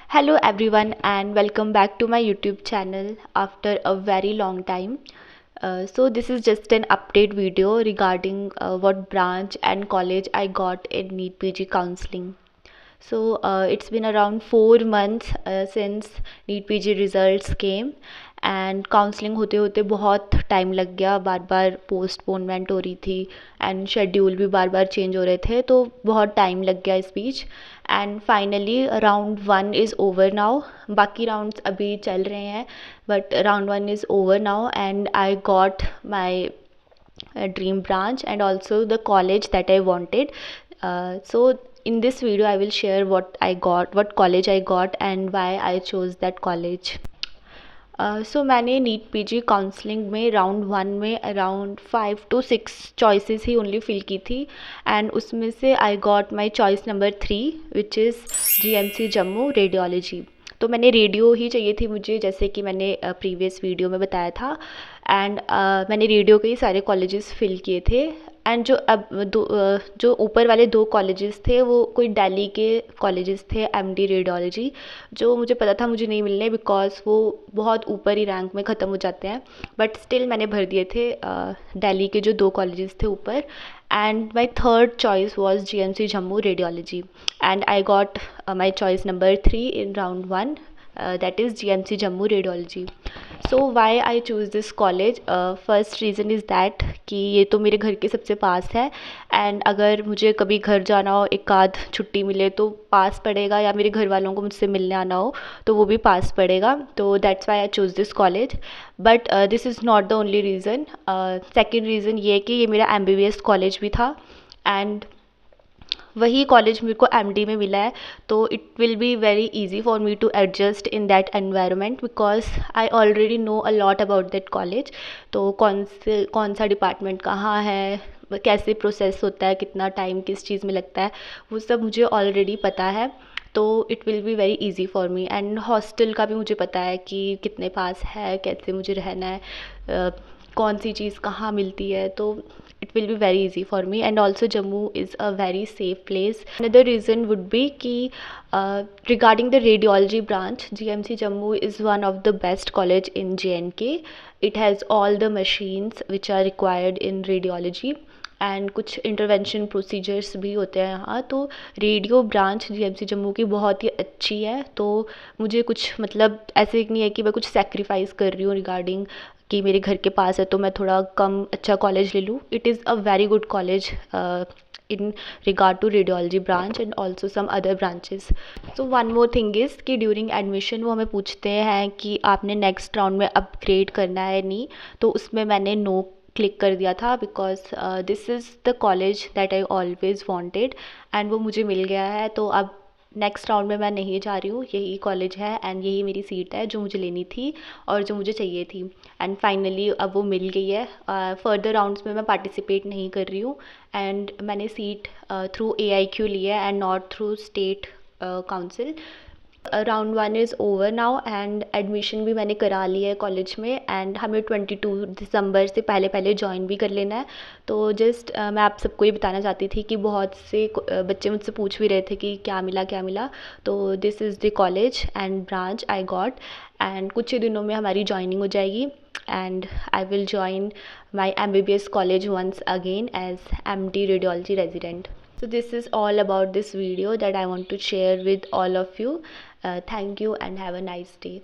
Hello everyone and welcome back to my YouTube channel after a very long time. So this is just an update video regarding what branch and college I got in NEET PG counseling. So it's been around 4 months since NEET PG results came and counselling होते होते बहुत time लग गया, बार बार postponement हो रही थी and schedule भी बार बार change हो रहे थे, तो बहुत टाइम लग गया इस बीच. And finally round 1 is over now. बाकी राउंड्स अभी चल रहे हैं but round 1 is over now and I got my dream branch and also the college that I wanted. So in this video I will share what college I got and why I chose that college. So मैंने NEET PG counselling में round 1 में around 5 to 6 choices ही only fill की थी and उसमें से I got my choice number 3 which is GMC Jammu radiology. तो मैंने रेडियो ही चाहिए थी मुझे, जैसे कि मैंने प्रीवियस वीडियो में बताया था. एंड मैंने रेडियो के ही सारे कॉलेजेस फिल किए थे एंड जो ऊपर वाले 2 कॉलेजेस थे वो कोई दिल्ली के कॉलेजेस थे, एमडी रेडियोलॉजी, जो मुझे पता था मुझे नहीं मिलने बिकॉज वो बहुत ऊपर ही रैंक में ख़त्म हो जाते हैं. बट स्टिल मैंने भर दिए थे दिल्ली के जो 2 कॉलेजेस थे ऊपर. And my third choice was GMC Jammu radiology and I got my choice number 3 in round 1, that is GMC Jammu Radiology. So why I choose this college? First reason is that कि ये तो मेरे घर के सबसे पास है एंड अगर मुझे कभी घर जाना हो, एक आध छुट्टी मिले तो पास पड़ेगा, या मेरे घर वालों को मुझसे मिलने आना हो तो वो भी पास पड़ेगा. तो that's why I choose this college. But this is not the only reason. Second reason ये है कि ये मेरा MBBS कॉलेज भी था एंड वही कॉलेज मेरे को एमडी में मिला है, तो it will be very easy for me to adjust in that environment because I already know a lot about that college. तो कौन सा डिपार्टमेंट कहाँ है, कैसे प्रोसेस होता है, कितना टाइम किस चीज़ में लगता है, वो सब मुझे ऑलरेडी पता है. तो it will be very easy for me and hostel का भी मुझे पता है कि कितने पास है, कैसे मुझे रहना है, कौन सी चीज़ कहाँ मिलती है. तो it will be very easy for me and also Jammu is a very safe place. Another reason would be कि regarding the radiology branch, GMC Jammu is one of the best college in JNK. It has all the machines which are required in radiology and कुछ intervention procedures भी होते हैं यहाँ. तो radio branch GMC Jammu की बहुत ही अच्छी है. तो मुझे कुछ मतलब ऐसे नहीं है कि मैं कुछ सेक्रीफाइस कर रही हूँ रिगार्डिंग कि मेरे घर के पास है तो मैं थोड़ा कम अच्छा कॉलेज ले लूँ. It is a very good college in regard to radiology branch and also some other branches. So one more thing is कि ड्यूरिंग एडमिशन वो हमें पूछते हैं कि आपने नेक्स्ट राउंड में अपग्रेड करना है नहीं, तो उसमें मैंने नो क्लिक कर दिया था because this is the college that I always wanted and वो मुझे मिल गया है. तो अब नेक्स्ट राउंड में मैं नहीं जा रही हूँ, यही कॉलेज है एंड यही मेरी सीट है जो मुझे लेनी थी और जो मुझे चाहिए थी. एंड फाइनली अब वो मिल गई है. फर्दर राउंड्स में मैं पार्टिसिपेट नहीं कर रही हूँ एंड मैंने सीट थ्रू AIQ ली है and not through state council. Round 1 is over now and admission भी मैंने करा ली है कॉलेज में एंड हमें 22 दिसंबर से पहले पहले ज्वाइन भी कर लेना है. तो जस्ट मैं आप सबको ये बताना चाहती थी कि बहुत से बच्चे मुझसे पूछ भी रहे थे कि क्या मिला क्या मिला. तो this is the college and branch I got and कुछ ही दिनों में हमारी ज्वाइनिंग हो जाएगी and I will join my MBBS college once again as MD radiology resident. So this is all about this video that I want to share with all of you. Thank you and have a nice day.